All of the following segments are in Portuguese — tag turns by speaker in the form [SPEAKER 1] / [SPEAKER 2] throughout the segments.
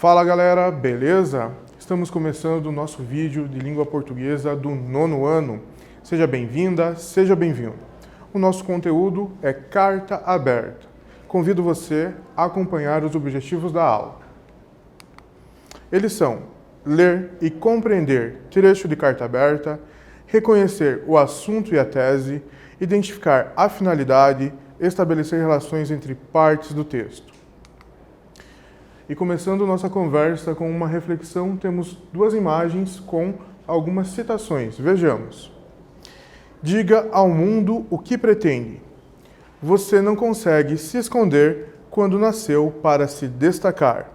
[SPEAKER 1] Fala galera, beleza? Estamos começando o nosso vídeo de língua portuguesa do 9º ano. Seja bem-vinda, seja bem-vindo. O nosso conteúdo é Carta Aberta. Convido você a acompanhar os objetivos da aula. Eles são ler e compreender trecho de carta aberta, reconhecer o assunto e a tese, identificar a finalidade, estabelecer relações entre partes do texto. E começando nossa conversa com uma reflexão, temos duas imagens com algumas citações. Vejamos. Diga ao mundo o que pretende. Você não consegue se esconder quando nasceu para se destacar.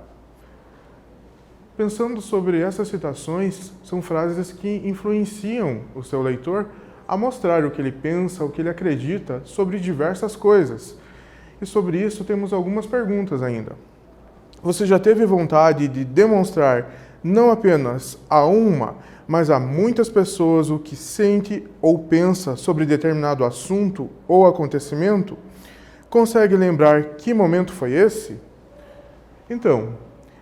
[SPEAKER 1] Pensando sobre essas citações, são frases que influenciam o seu leitor a mostrar o que ele pensa, o que ele acredita sobre diversas coisas. E sobre isso temos algumas perguntas ainda. Você já teve vontade de demonstrar não apenas a uma, mas a muitas pessoas o que sente ou pensa sobre determinado assunto ou acontecimento? Consegue lembrar que momento foi esse? Então,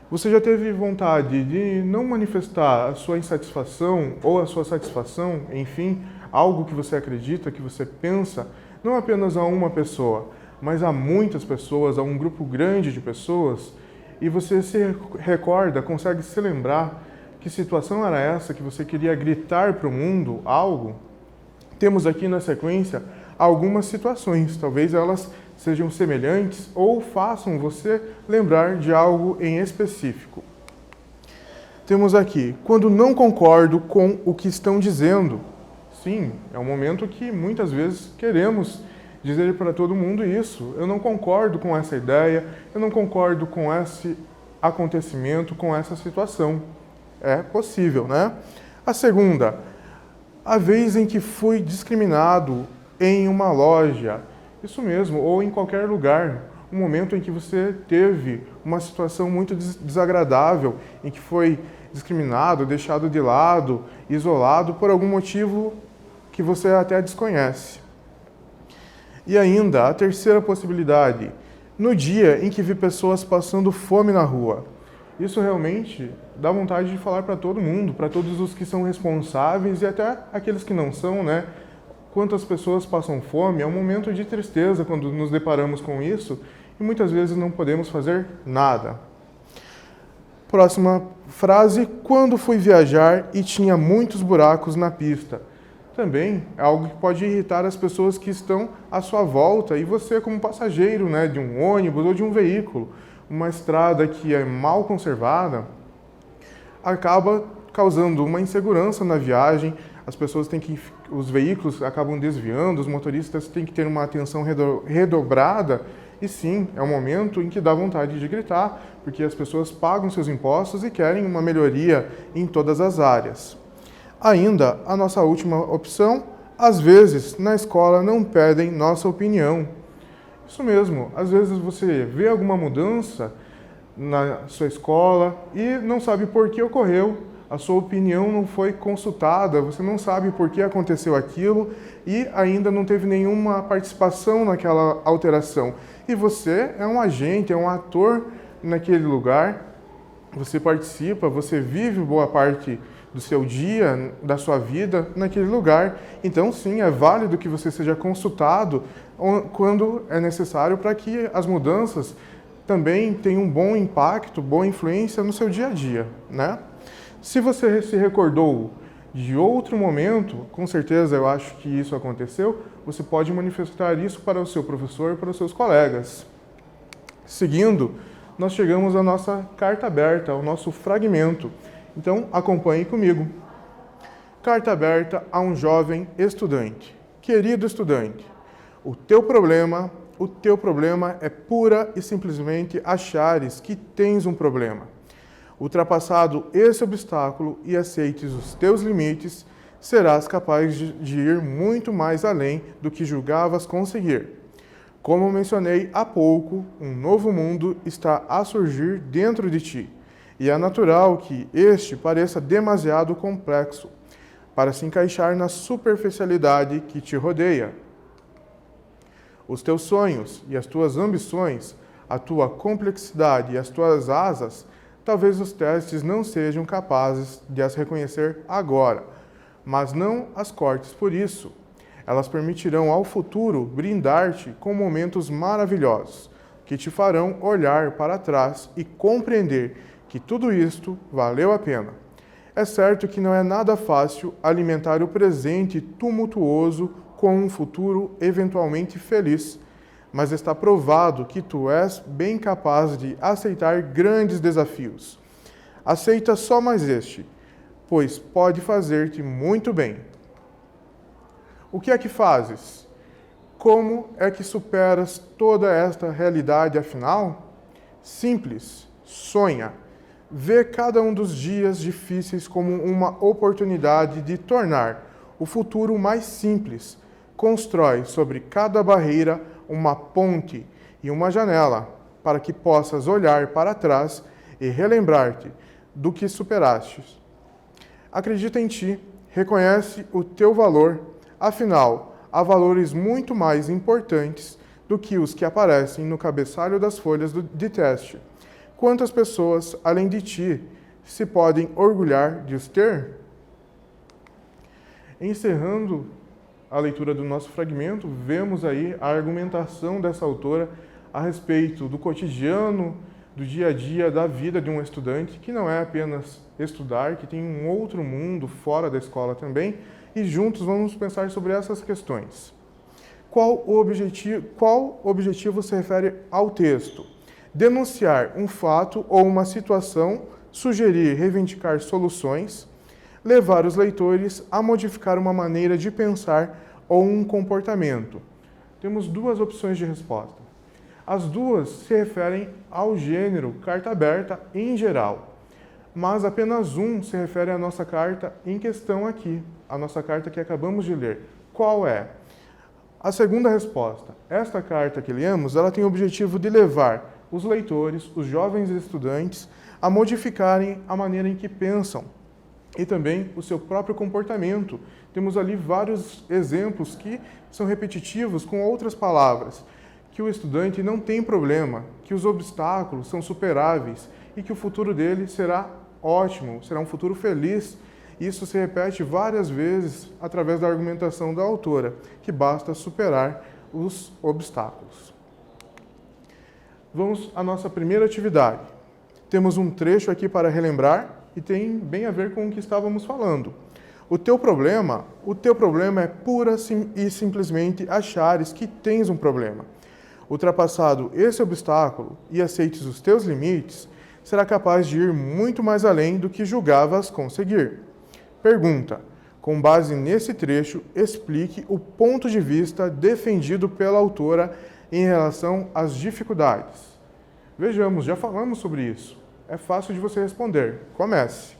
[SPEAKER 1] você já teve vontade de não manifestar a sua insatisfação ou a sua satisfação, enfim, algo que você acredita, que você pensa, não apenas a uma pessoa, mas a muitas pessoas, a um grupo grande de pessoas, e você se recorda, consegue se lembrar que situação era essa que você queria gritar para o mundo algo? Temos aqui na sequência algumas situações, talvez elas sejam semelhantes ou façam você lembrar de algo em específico. Temos aqui, quando não concordo com o que estão dizendo. Sim, é um momento que muitas vezes queremos dizer para todo mundo isso. Eu não concordo com essa ideia, eu não concordo com esse acontecimento, com essa situação. É possível, né? A segunda, a vez em que fui discriminado em uma loja, isso mesmo, ou em qualquer lugar, um momento em que você teve uma situação muito desagradável, em que foi discriminado, deixado de lado, isolado por algum motivo que você até desconhece. E ainda, a terceira possibilidade, no dia em que vi pessoas passando fome na rua. Isso realmente dá vontade de falar para todo mundo, para todos os que são responsáveis e até aqueles que não são, né? Quantas pessoas passam fome, é um momento de tristeza quando nos deparamos com isso e muitas vezes não podemos fazer nada. Próxima frase, quando fui viajar e tinha muitos buracos na pista. Também é algo que pode irritar as pessoas que estão à sua volta e você como passageiro, né, de um ônibus ou de um veículo. Uma estrada que é mal conservada acaba causando uma insegurança na viagem, os veículos acabam desviando, os motoristas têm que ter uma atenção redobrada e sim, é um momento em que dá vontade de gritar, porque as pessoas pagam seus impostos e querem uma melhoria em todas as áreas. Ainda, a nossa última opção, às vezes, na escola não pedem nossa opinião. Isso mesmo, às vezes você vê alguma mudança na sua escola e não sabe por que ocorreu, a sua opinião não foi consultada, você não sabe por que aconteceu aquilo e ainda não teve nenhuma participação naquela alteração. E você é um agente, é um ator naquele lugar, você participa, você vive boa parte do seu dia, da sua vida naquele lugar. Então, sim, é válido que você seja consultado quando é necessário para que as mudanças também tenham um bom impacto, boa influência no seu dia a dia, né? Se você se recordou de outro momento, com certeza eu acho que isso aconteceu, você pode manifestar isso para o seu professor e para os seus colegas. Seguindo, nós chegamos à nossa carta aberta, ao nosso fragmento. Então, acompanhe comigo. Carta aberta a um jovem estudante. Querido estudante, o teu problema é pura e simplesmente achares que tens um problema. Ultrapassado esse obstáculo e aceites os teus limites, serás capaz de ir muito mais além do que julgavas conseguir. Como mencionei há pouco, um novo mundo está a surgir dentro de ti. E é natural que este pareça demasiado complexo para se encaixar na superficialidade que te rodeia. Os teus sonhos e as tuas ambições, a tua complexidade e as tuas asas talvez os testes não sejam capazes de as reconhecer agora, mas não as cortes por isso. Elas permitirão ao futuro brindar-te com momentos maravilhosos, que te farão olhar para trás e compreender que tudo isto valeu a pena. É certo que não é nada fácil alimentar o presente tumultuoso com um futuro eventualmente feliz, mas está provado que tu és bem capaz de aceitar grandes desafios. Aceita só mais este, pois pode fazer-te muito bem. O que é que fazes? Como é que superas toda esta realidade afinal? Simples, sonha. Vê cada um dos dias difíceis como uma oportunidade de tornar o futuro mais simples. Constrói sobre cada barreira uma ponte e uma janela para que possas olhar para trás e relembrar-te do que superaste. Acredita em ti, reconhece o teu valor, afinal, há valores muito mais importantes do que os que aparecem no cabeçalho das folhas de teste. Quantas pessoas, além de ti, se podem orgulhar de os ter? Encerrando a leitura do nosso fragmento, vemos aí a argumentação dessa autora a respeito do cotidiano, do dia a dia, da vida de um estudante, que não é apenas estudar, que tem um outro mundo fora da escola também, e juntos vamos pensar sobre essas questões. Qual objetivo se refere ao texto? Denunciar um fato ou uma situação, sugerir, reivindicar soluções, levar os leitores a modificar uma maneira de pensar ou um comportamento. Temos duas opções de resposta. As duas se referem ao gênero carta aberta em geral, mas apenas um se refere à nossa carta em questão aqui, a nossa carta que acabamos de ler. Qual é? A segunda resposta. Esta carta que lemos, ela tem o objetivo de levar os leitores, os jovens estudantes, a modificarem a maneira em que pensam e também o seu próprio comportamento. Temos ali vários exemplos que são repetitivos com outras palavras, que o estudante não tem problema, que os obstáculos são superáveis e que o futuro dele será ótimo, será um futuro feliz. Isso se repete várias vezes através da argumentação da autora, que basta superar os obstáculos. Vamos à nossa primeira atividade. Temos um trecho aqui para relembrar e tem bem a ver com o que estávamos falando. O teu problema é pura e simplesmente achares que tens um problema. Ultrapassado esse obstáculo e aceites os teus limites, será capaz de ir muito mais além do que julgavas conseguir. Pergunta: com base nesse trecho, explique o ponto de vista defendido pela autora em relação às dificuldades. Vejamos, já falamos sobre isso. É fácil de você responder. Comece.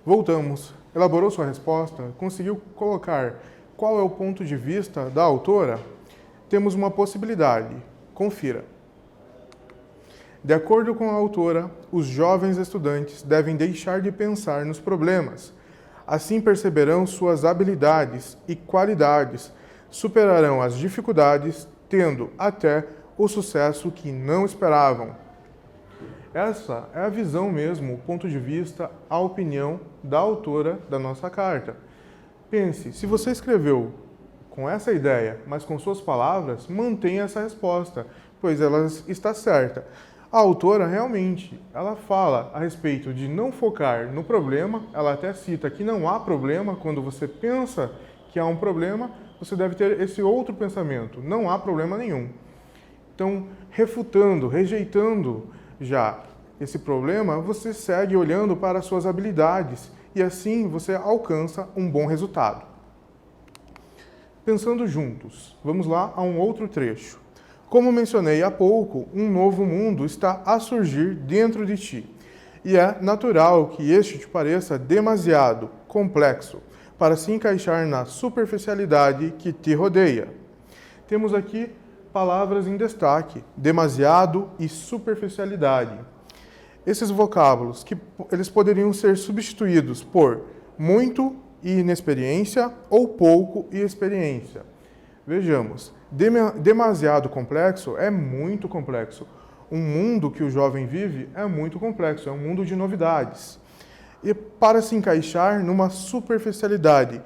[SPEAKER 1] Voltamos. Elaborou sua resposta? Conseguiu colocar qual é o ponto de vista da autora? Temos uma possibilidade. Confira. De acordo com a autora, os jovens estudantes devem deixar de pensar nos problemas. Assim perceberão suas habilidades e qualidades, superarão as dificuldades, tendo até o sucesso que não esperavam. Essa é a visão mesmo, o ponto de vista, a opinião da autora da nossa carta. Pense, se você escreveu com essa ideia, mas com suas palavras, mantenha essa resposta, pois ela está certa. A autora realmente, ela fala a respeito de não focar no problema, ela até cita que não há problema, quando você pensa que há um problema, você deve ter esse outro pensamento, não há problema nenhum. Então, refutando, rejeitando já esse problema, você segue olhando para as suas habilidades e assim você alcança um bom resultado. Pensando juntos, vamos lá a um outro trecho. Como mencionei há pouco, um novo mundo está a surgir dentro de ti. E é natural que este te pareça demasiado complexo para se encaixar na superficialidade que te rodeia. Temos aqui palavras em destaque, demasiado e superficialidade. Esses vocábulos, eles poderiam ser substituídos por muito e inexperiência ou pouco e experiência. Vejamos, demasiado complexo é muito complexo. O mundo que o jovem vive é muito complexo, é um mundo de novidades. E para se encaixar numa superficialidade,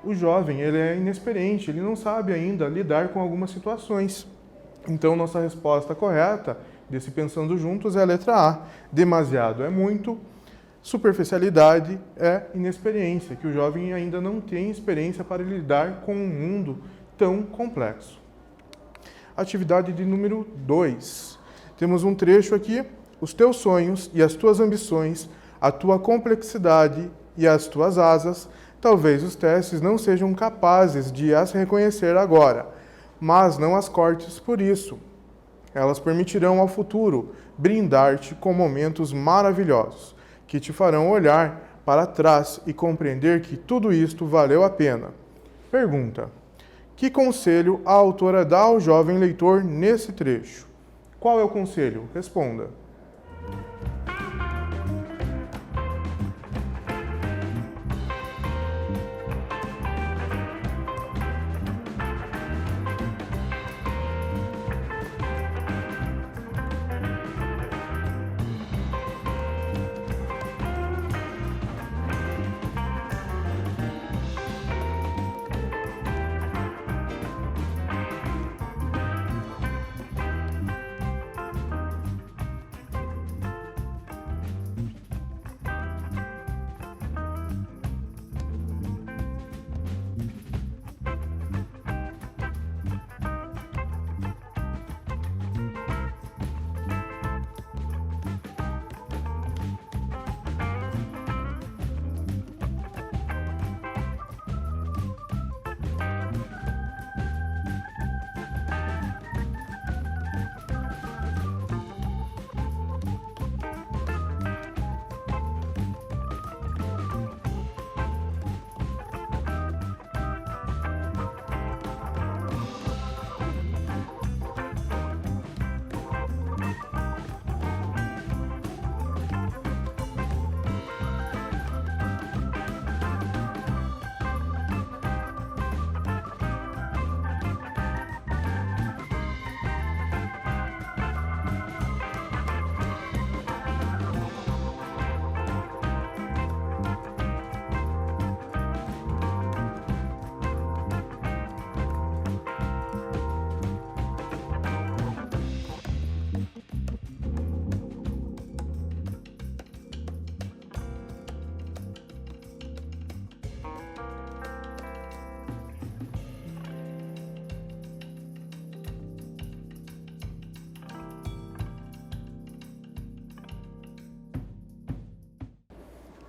[SPEAKER 1] o jovem ele é inexperiente, ele não sabe ainda lidar com algumas situações. Então, nossa resposta correta desse Pensando Juntos é a letra A. Demasiado é muito, superficialidade é inexperiência, que o jovem ainda não tem experiência para lidar com um mundo tão complexo. Atividade de número 2. Temos um trecho aqui. Os teus sonhos e as tuas ambições, a tua complexidade e as tuas asas, talvez os testes não sejam capazes de as reconhecer agora, mas não as cortes por isso. Elas permitirão ao futuro brindar-te com momentos maravilhosos, que te farão olhar para trás e compreender que tudo isto valeu a pena. Pergunta: que conselho a autora dá ao jovem leitor nesse trecho? Qual é o conselho? Responda.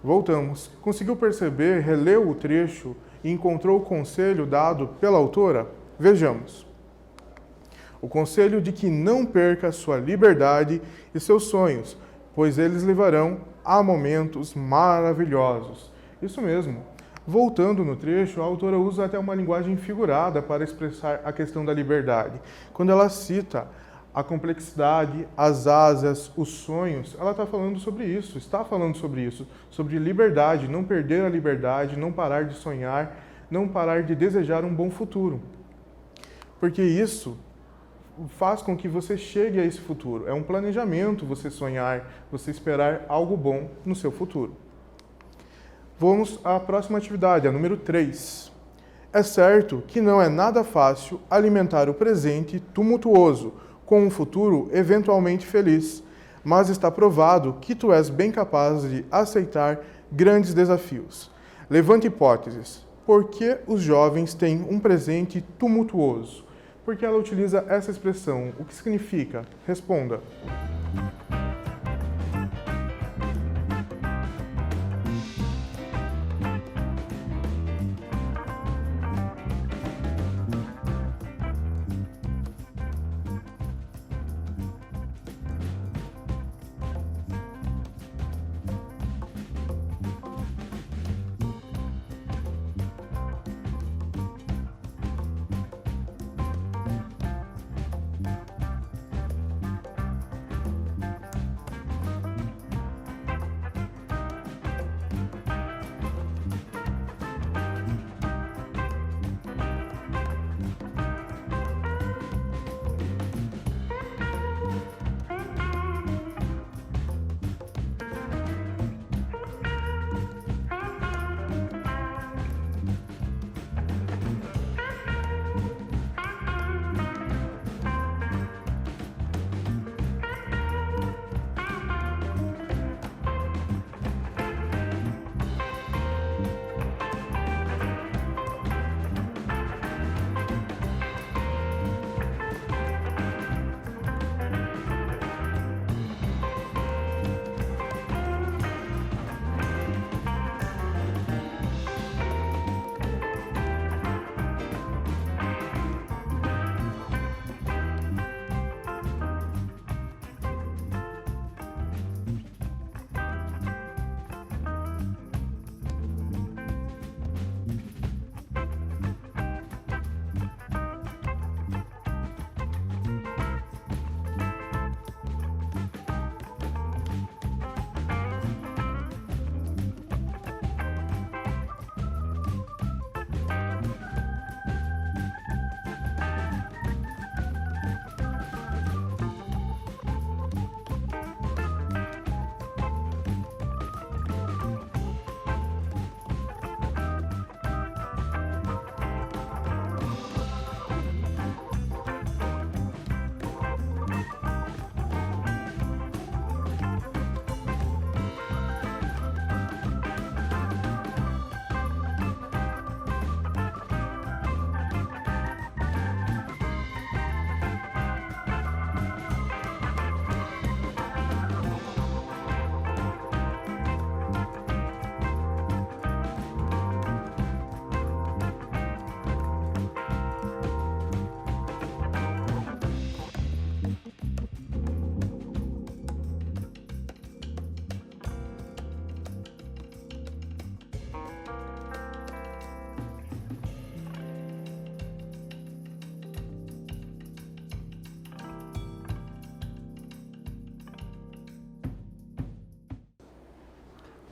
[SPEAKER 1] Voltamos. Conseguiu perceber, releu o trecho e encontrou o conselho dado pela autora? Vejamos. O conselho de que não perca sua liberdade e seus sonhos, pois eles levarão a momentos maravilhosos. Isso mesmo. Voltando no trecho, a autora usa até uma linguagem figurada para expressar a questão da liberdade. Quando ela cita a complexidade, as asas, os sonhos, ela está falando sobre isso, sobre liberdade, não perder a liberdade, não parar de sonhar, não parar de desejar um bom futuro. Porque isso faz com que você chegue a esse futuro. É um planejamento você sonhar, você esperar algo bom no seu futuro. Vamos à próxima atividade, a número 3. É certo que não é nada fácil alimentar o presente tumultuoso com um futuro eventualmente feliz, mas está provado que tu és bem capaz de aceitar grandes desafios. Levante hipóteses. Por que os jovens têm um presente tumultuoso? Por que ela utiliza essa expressão? O que significa? Responda.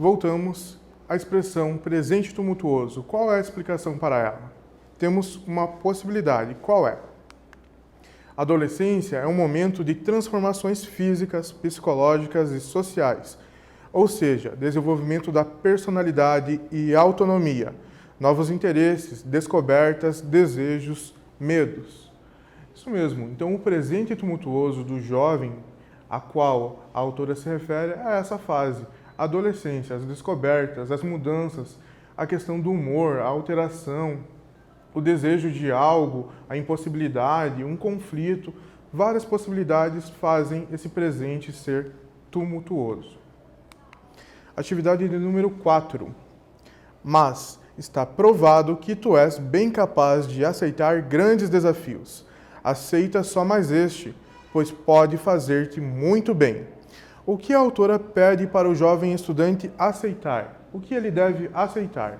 [SPEAKER 1] Voltamos à expressão presente tumultuoso. Qual é a explicação para ela? Temos uma possibilidade. Qual é? A adolescência é um momento de transformações físicas, psicológicas e sociais, ou seja, desenvolvimento da personalidade e autonomia, novos interesses, descobertas, desejos, medos. Isso mesmo. Então, o presente tumultuoso do jovem, a qual a autora se refere, é essa fase. A adolescência, as descobertas, as mudanças, a questão do humor, a alteração, o desejo de algo, a impossibilidade, um conflito, várias possibilidades fazem esse presente ser tumultuoso. Atividade de número 4. Mas está provado que tu és bem capaz de aceitar grandes desafios. Aceita só mais este, pois pode fazer-te muito bem. O que a autora pede para o jovem estudante aceitar? o que ele deve aceitar.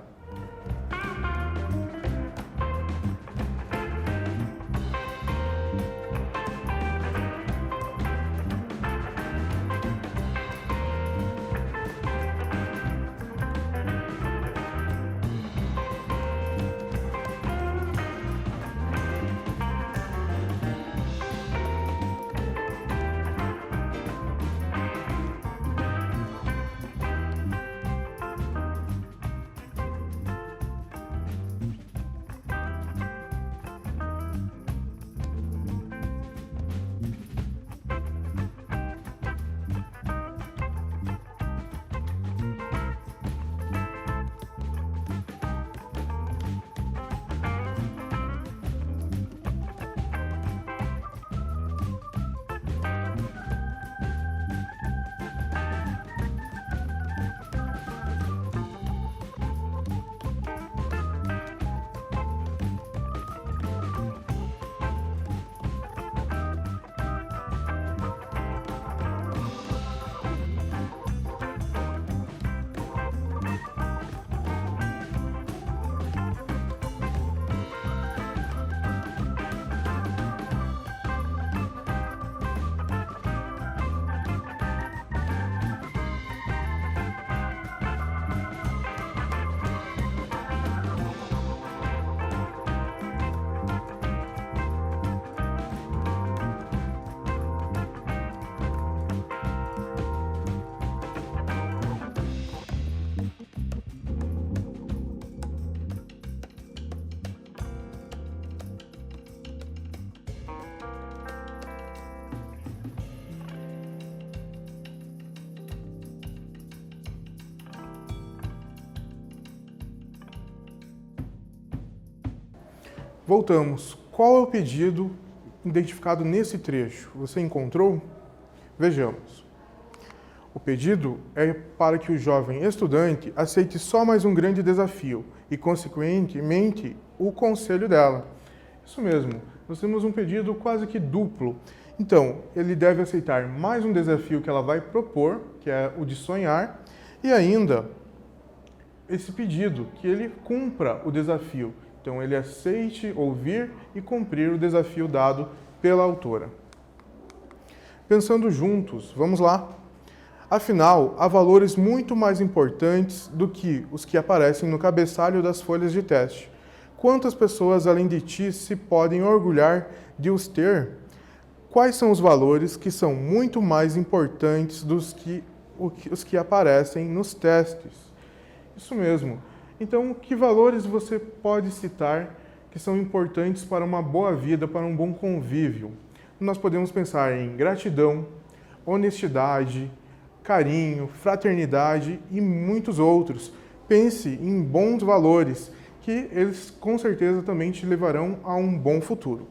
[SPEAKER 1] Voltamos. Qual é o pedido identificado nesse trecho? Você encontrou? Vejamos. O pedido é para que o jovem estudante aceite só mais um grande desafio e, consequentemente, o conselho dela. Isso mesmo, nós temos um pedido quase que duplo. Então, ele deve aceitar mais um desafio que ela vai propor, que é o de sonhar, e ainda esse pedido, que ele cumpra o desafio. Então, ele aceite ouvir e cumprir o desafio dado pela autora. Pensando juntos, vamos lá. Afinal, há valores muito mais importantes do que os que aparecem no cabeçalho das folhas de teste. Quantas pessoas, além de ti, se podem orgulhar de os ter? Quais são os valores que são muito mais importantes dos que os que aparecem nos testes? Isso mesmo. Então, que valores você pode citar que são importantes para uma boa vida, para um bom convívio? Nós podemos pensar em gratidão, honestidade, carinho, fraternidade e muitos outros. Pense em bons valores, que eles com certeza também te levarão a um bom futuro.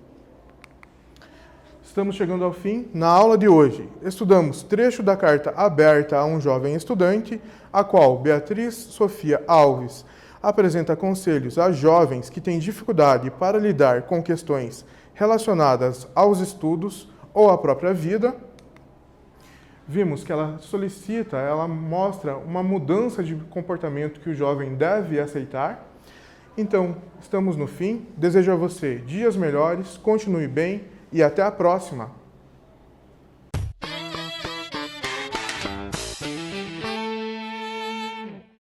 [SPEAKER 1] Estamos chegando ao fim. Na aula de hoje, estudamos trecho da carta aberta a um jovem estudante, a qual Beatriz Sofia Alves apresenta conselhos a jovens que têm dificuldade para lidar com questões relacionadas aos estudos ou à própria vida. Vimos que ela solicita, ela mostra uma mudança de comportamento que o jovem deve aceitar. Então, estamos no fim. Desejo a você dias melhores, continue bem e até a próxima!